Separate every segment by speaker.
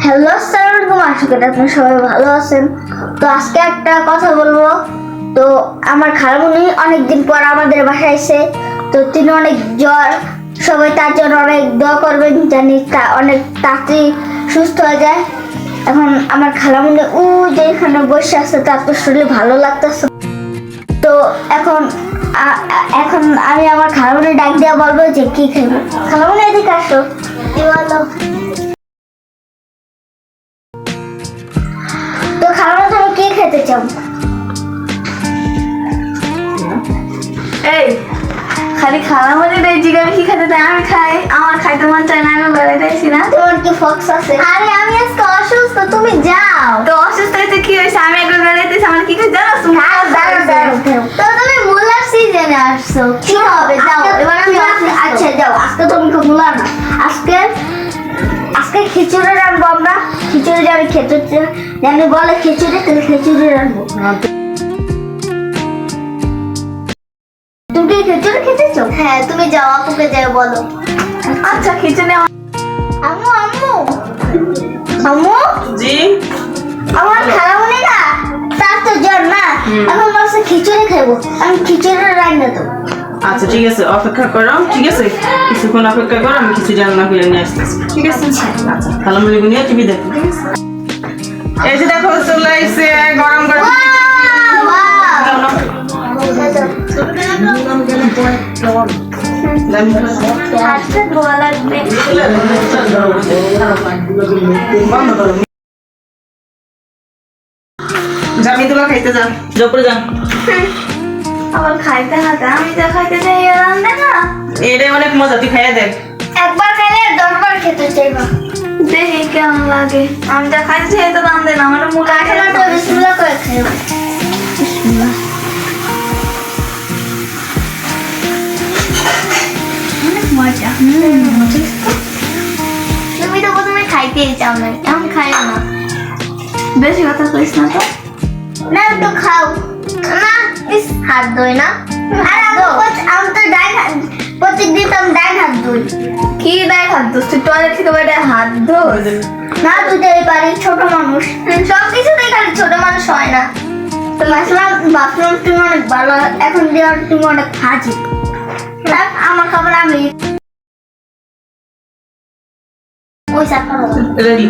Speaker 1: Hello আসসালামু আলাইকুম, আশা করি আপনারা সবাই ভালো আছেন। তো আজকে একটা কথা বলবো। তো আমার খালামণি অনেকদিন পর আমাদের বাসায় এসে, তো তিনি অনেক জ্বর, সবাই তার জন্য অনেক দোয়া করবেন জানি অনেক তাড়াতাড়ি সুস্থ হয়ে যায়। এখন আমার খালামণি যেখানে বসে আছে তার তো শরীর ভালো লাগতেছে। তো এখন এখন আমি আমার খালামণি ডাক দিয়ে বলবো যে কি খাবো। খালামণি এদিকে আসো, কি বলো? তো খালামণি তুমি কি খেতে চাও?
Speaker 2: এই খালি খালামণি রে জিগার কি খেতে চাই আমি খাই, আমার খাইতে মন চায় না, আমি বেড়াইতেছি না।
Speaker 1: তোমার কি ফক্স আছে? আরে আমি আজকে অসুস্থ, তুমি যাও।
Speaker 2: তো অসুস্থ হয়েছে কি হয়েছে, আমি একবার বেড়াইতেছি, আমার কি খেতে জানো তুমি?
Speaker 1: তো তুমি মুলার সিজনে আসছো, কি হবে? যাও এবার আমি আচ্ছা যাও, আজকে তুমি তো মুলা না, আজকে খিচুড়ি রান্নবো আমরা। খিচুড়ি যাবে খেতে জানি বলে খিচুড়ি, তাহলে খিচুড়ি রান্নবো। তুমি কি খিচুড়ি খেতেছো? হ্যাঁ, তুমি যাও, আপুকে যাও বলো।
Speaker 2: আচ্ছা খিচুড়ি
Speaker 1: আম্মু আম্মু আম্মু,
Speaker 3: জি
Speaker 1: আমার খালামণি না, তার তো জ্বর না, এখন বলছে খিচুড়ি খাবো, আমি খিচুড়ি রান্না দেবো।
Speaker 3: আচ্ছা ঠিক আছে, অপেক্ষা করো। ঠিক আছে, কিছুক্ষণ অপেক্ষা করো, আমি কিছু রান্না করে নিয়ে আসতেছি। ঠিক আছে, আচ্ছা খালামুড়ি নিয়ে টিভি দেখো। এই যে দেখো চলে আসছে গরম গরম।
Speaker 1: হাতটা ধোয়া লাগবে।
Speaker 3: জামিদুল্লাহ খাইতে যান, জপরে যান।
Speaker 2: আমার খাইতে না, আমি যা খাইতে চাই রান্না না।
Speaker 3: এটাই অনেক মজা, তুই খাইয়া দেখ।
Speaker 1: একবার খাইলে 10 বার খেতে চাইবা।
Speaker 2: দেখি কেমন লাগে, আমি যা খাইতে চাই তো দাম দেন, আমার মুখ
Speaker 1: কাঠেলাটা বিসমিল্লাহ করে খাইবা। বিসমিল্লাহ।
Speaker 2: অনেক মজা।
Speaker 1: তুমি তো প্রথমে খাইতেই চাও না, আমি খাই না।
Speaker 2: বেশি কথা কইস না তো।
Speaker 1: না একটু খাও না, ইস হাত ধোয় না। আর আমি তো প্রত্যেকদিন তো আমি ডাইন হাত ধুই।
Speaker 2: কি দেয় হাত ধোস, তুই টয়লেট থেকে বেড়ে হাত ধোস?
Speaker 1: না ধুতে পারি, ছোট মানুষ। সব কিছুতেই খালি ছোট মানুষ হয় না। তো ভাবলাম তুমি অনেক ভালো, এখন দিয়ে তুমি অনেক হাজি। আমার খবর আমি ওই চাপা
Speaker 3: রেডি।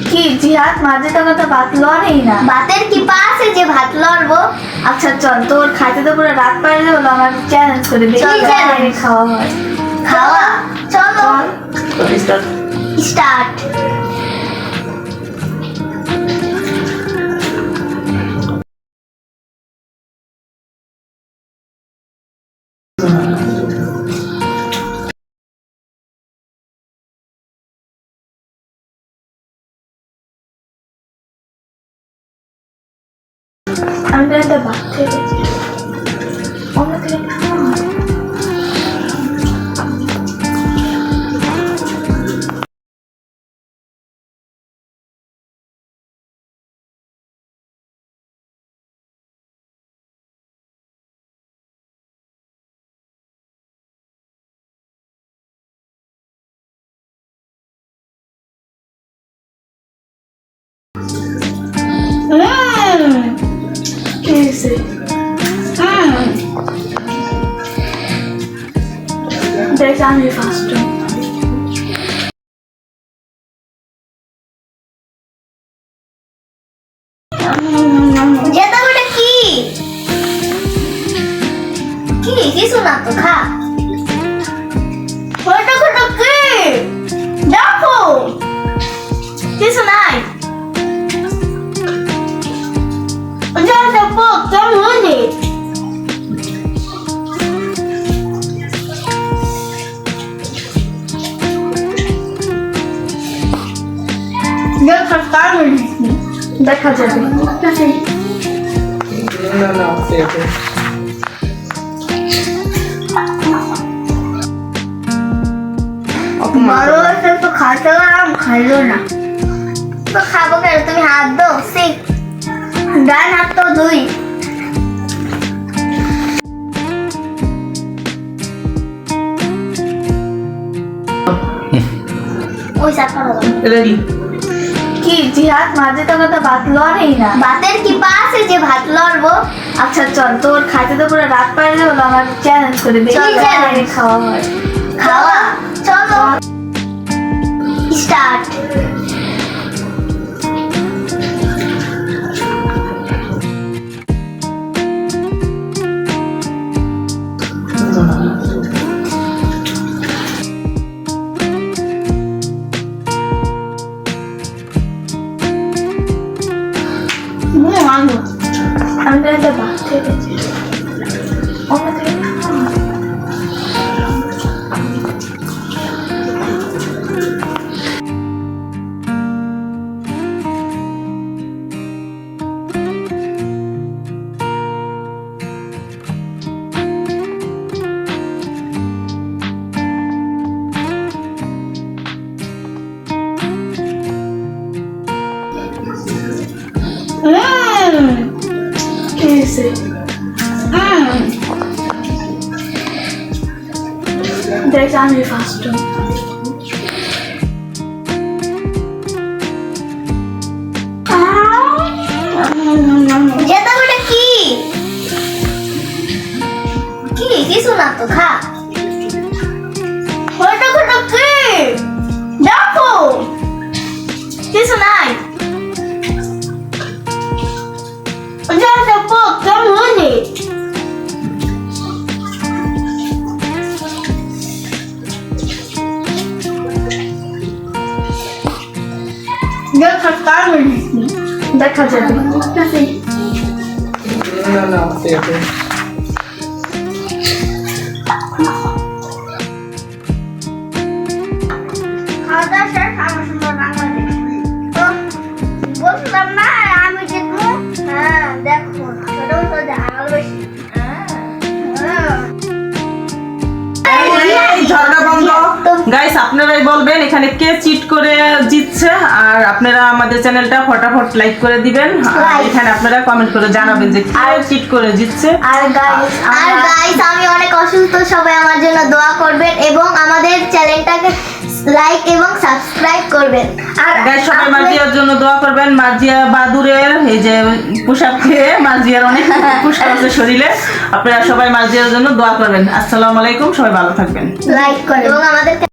Speaker 2: কি জিহাদ মাঝে তো কথা ভাত লড়েই না।
Speaker 1: ভাতের কি পা আছে যে ভাত লড়বো?
Speaker 2: আচ্ছা চল, তোর খাইতে তো পুরো রাত পাইলে হলো, আমার চ্যালেঞ্জ করে দেখি
Speaker 1: কি challenge?
Speaker 2: খাওয়া হয়।
Speaker 1: খাওয়া চলো,
Speaker 3: স্টার্ট।
Speaker 1: স্টার্ট।
Speaker 2: আমি তো একটা ভাত খেয়ে গেছি। অন্য থেকে খাওয়া হয়। কি হয়েছে? দেখ আমি ফার্স্ট।
Speaker 1: যেটা ওটা কি কি কিছু না তো, খা। ওটা ওটা কি দেখো,
Speaker 2: কিছু নাই।
Speaker 1: যেটা পোক কেমন হয়েছে?
Speaker 2: দেখা যাবে।
Speaker 1: বড় একটা তো খাইতে গেলাম, খাইলো না তো খাবো কেন? তুমি হাত দাও, শিখ ডান হাত তো দুই। ওই চাপা
Speaker 3: রেডি।
Speaker 2: কি জিহাদ মাঝে তো কথা ভাত লড়েই না।
Speaker 1: ভাতের কি পা আছে যে ভাত লড়বো?
Speaker 2: আচ্ছা চল, তোর খাইতে তো পুরো রাত পাইলে হলো, আমার চ্যালেঞ্জ করে দিই।
Speaker 1: চল, challenge।
Speaker 2: খাওয়া হয়।
Speaker 1: খাওয়া চলো স্টার্ট।
Speaker 2: আমি তো একটা ভাত খেয়েছি। অন্য থেকে খাওয়া। কি হয়েছে? দেখ আমি ফার্স্ট।
Speaker 1: যেটা ওটা কি কি কিছু না তো, খা। ওটা ওটা কি দেখো,
Speaker 2: কিছু নাই।
Speaker 1: ওটা দেখো কেমন হয়েছে। দেখা কার
Speaker 2: দেখা যাবে।
Speaker 1: খাওয়া দাওয়া শেষ, আমার সুন্দর বাংলাদেশ। তো বলছিলাম না আমি জিতবো। হ্যাঁ দেখো ছোট তো জানাল বেশি।
Speaker 3: ঝগড়া বন্ধ। গাইস আপনারাই বলবেন এখানে কে চিট করে জিতছে, আর আপনারা আমাদের চ্যানেলটা ফটাফট লাইক করে দিবেন। আর
Speaker 1: Like.
Speaker 3: এখানে আপনারা কমেন্ট করে জানাবেন যে কে চিট করে জিতছে।
Speaker 2: আর গাইস
Speaker 1: আর গাইস আমি অনেক অসুস্থ, সবাই আমার জন্য দোয়া করবেন এবং আমাদের চ্যানেলটাকে লাইক এবং সাবস্ক্রাইব করবেন। আর
Speaker 3: গাইস সবাই মার্জিয়ার জন্য দোয়া করবেন। মার্জিয়া বাদুরের এই যে পোশাক খেয়ে মার্জিয়ার অনেক পুষ্টি আছে শরীরে। আপনারা সবাই মার্জিয়ার জন্য দোয়া করবেন। আসসালামু আলাইকুম, সবাই ভালো থাকবেন।
Speaker 1: লাইক করবেন এবং আমাদের